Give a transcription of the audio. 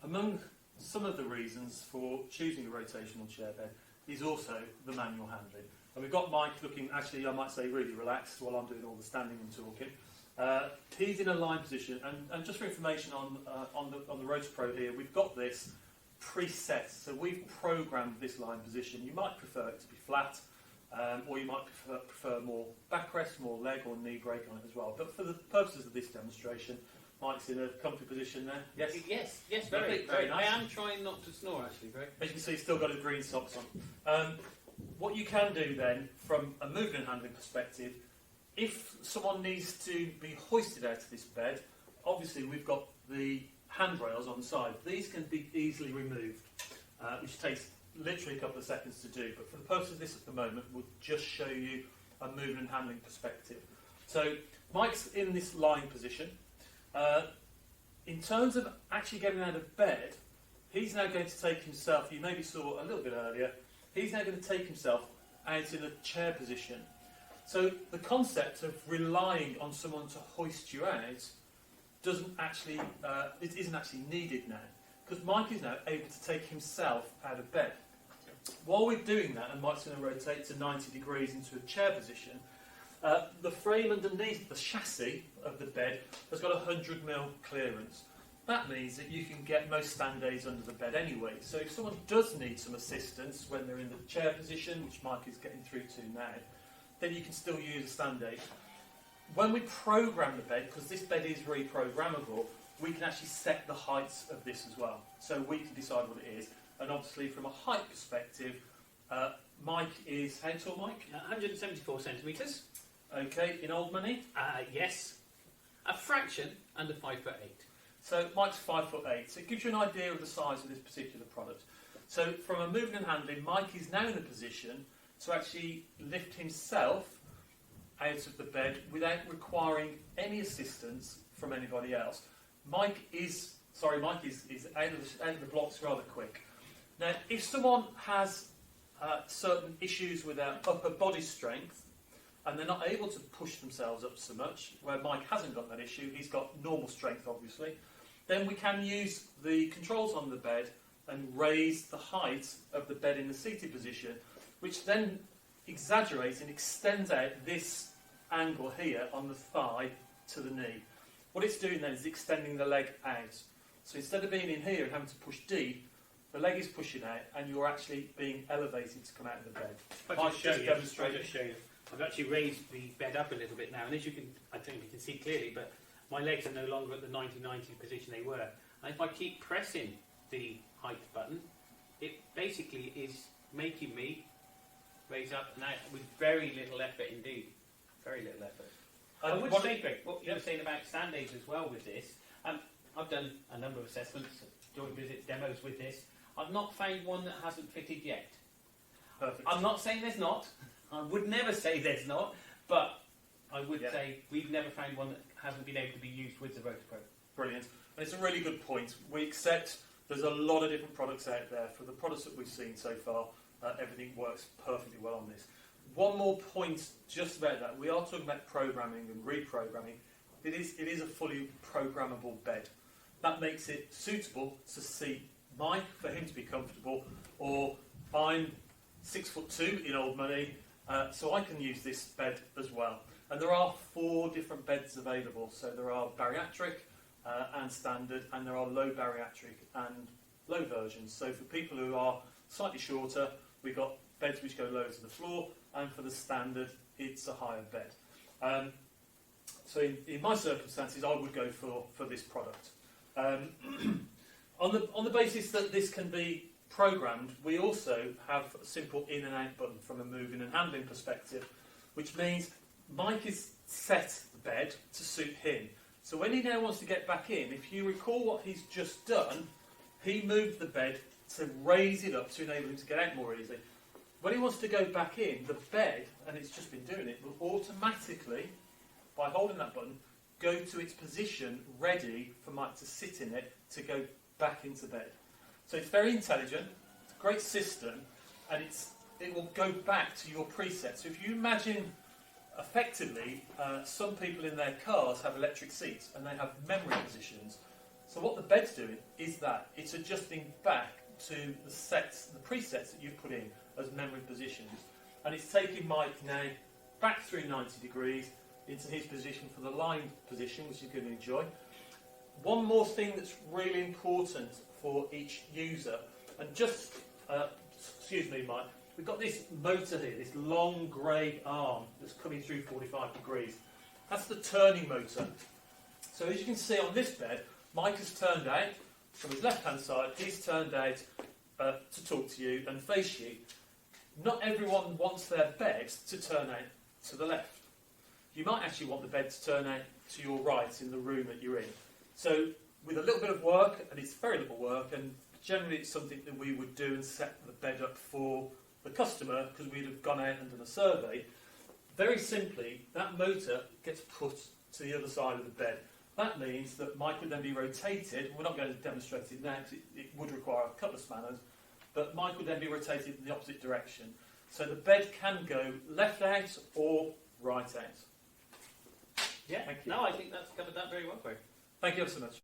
Among some of the reasons for choosing a rotational chair bed is also the manual handling. And we've got Mike looking, actually I might say really relaxed while I'm doing all the standing and talking. He's in a lying position, and just for information on the Rotor Pro here, we've got this preset, so we've programmed this lying position. You might prefer it to be flat, or you might prefer more backrest, more leg or knee break on it as well. But for the purposes of this demonstration, Mike's in a comfy position there. Yes? Yes, very Very nice. I am trying not to snore, actually, Greg. As you can see, he's still got his green socks on. What you can do then, from a moving and handling perspective, if someone needs to be hoisted out of this bed, obviously we've got the handrails on the side. These can be easily removed, which takes literally a couple of seconds to do. But for the purpose of this at the moment, we'll just show you a moving and handling perspective. So Mike's in this lying position. In terms of actually getting out of bed, he's now going to take himself, you maybe saw a little bit earlier, he's now going to take himself out in a chair position. So the concept of relying on someone to hoist you out doesn't actually, it isn't actually needed now, because Mike is now able to take himself out of bed. While we're doing that, and Mike's going to rotate to 90 degrees into a chair position, the frame underneath the chassis of the bed has got 100mm clearance. That means that you can get most stand aids under the bed anyway. So if someone does need some assistance when they're in the chair position, which Mike is getting through to now, then you can still use a stand aid. When we program the bed, because this bed is reprogrammable, we can actually set the heights of this as well. So we can decide what it is. And obviously from a height perspective, Mike is, how tall, Mike? 174 centimetres. Okay, in old money? Yes. A fraction under 5'8". So Mike's 5'8", so it gives you an idea of the size of this particular product. So from a moving and handling, Mike is now in a position to actually lift himself out of the bed without requiring any assistance from anybody else. Mike is out of the blocks rather quick. Now, if someone has certain issues with their upper body strength, and they're not able to push themselves up so much, where Mike hasn't got that issue, he's got normal strength obviously, then we can use the controls on the bed and raise the height of the bed in the seated position, which then exaggerates and extends out this angle here on the thigh to the knee. What it's doing then is extending the leg out. So instead of being in here and having to push deep, the leg is pushing out and you're actually being elevated to come out of the bed. I'll just show you. I've actually raised the bed up a little bit now, and as you can, I don't know if you can see clearly, but my legs are no longer at the 90-90 position they were. And if I keep pressing the height button, it basically is making me raise up and out with very little effort indeed. Very little effort. I would say, Greg, what you were saying about stand aids as well with this, I've done a number of assessments, joint visits, demos with this. I've not found one that hasn't fitted yet. Perfect. I'm not saying there's not. I would never say there's not, but I would say we've never found one that hasn't been able to be used with the Rotor Pro. Brilliant. And it's a really good point. We accept there's a lot of different products out there. For the products that we've seen so far, everything works perfectly well on this. One more point just about that. We are talking about programming and reprogramming. It is a fully programmable bed. That makes it suitable to seat Mike, for him to be comfortable, or I'm 6'2" in old money, so I can use this bed as well. And there are 4 different beds available. So there are bariatric and standard, and there are low bariatric and low versions. So for people who are slightly shorter, we've got beds which go lower to the floor, and for the standard, it's a higher bed. So in my circumstances, I would go for this product. On the basis that this can be programmed, we also have a simple in and out button from a moving and handling perspective, which means Mike is set the bed to suit him. So when he now wants to get back in, if you recall what he's just done, he moved the bed to raise it up to enable him to get out more easily. When he wants to go back in, the bed, and it's just been doing it, will automatically, by holding that button, go to its position ready for Mike to sit in it to go back into bed. So it's very intelligent, it's a great system, and it will go back to your preset. So if you imagine, effectively, some people in their cars have electric seats and they have memory positions. So what the bed's doing is that it's adjusting back to the sets, the presets that you've put in as memory positions. And it's taking Mike now back through 90 degrees into his position for the lying position, which he's going to enjoy. One more thing that's really important for each user, and just, excuse me Mike, we've got this motor here, this long grey arm that's coming through 45 degrees. That's the turning motor. So as you can see on this bed, Mike has turned out, from his left-hand side, he's turned out to talk to you and face you. Not everyone wants their bed to turn out to the left. You might actually want the bed to turn out to your right in the room that you're in. So with a little bit of work, and it's very little work, and generally it's something that we would do and set the bed up for the customer, because we'd have gone out and done a survey. Very simply, that motor gets put to the other side of the bed. That means that Mike would then be rotated. We're not going to demonstrate it now because it would require a couple of spanners, but Mike would then be rotated in the opposite direction. So the bed can go left out or right out. Yeah, no, I think that's covered that very well for you. Thank you ever so much.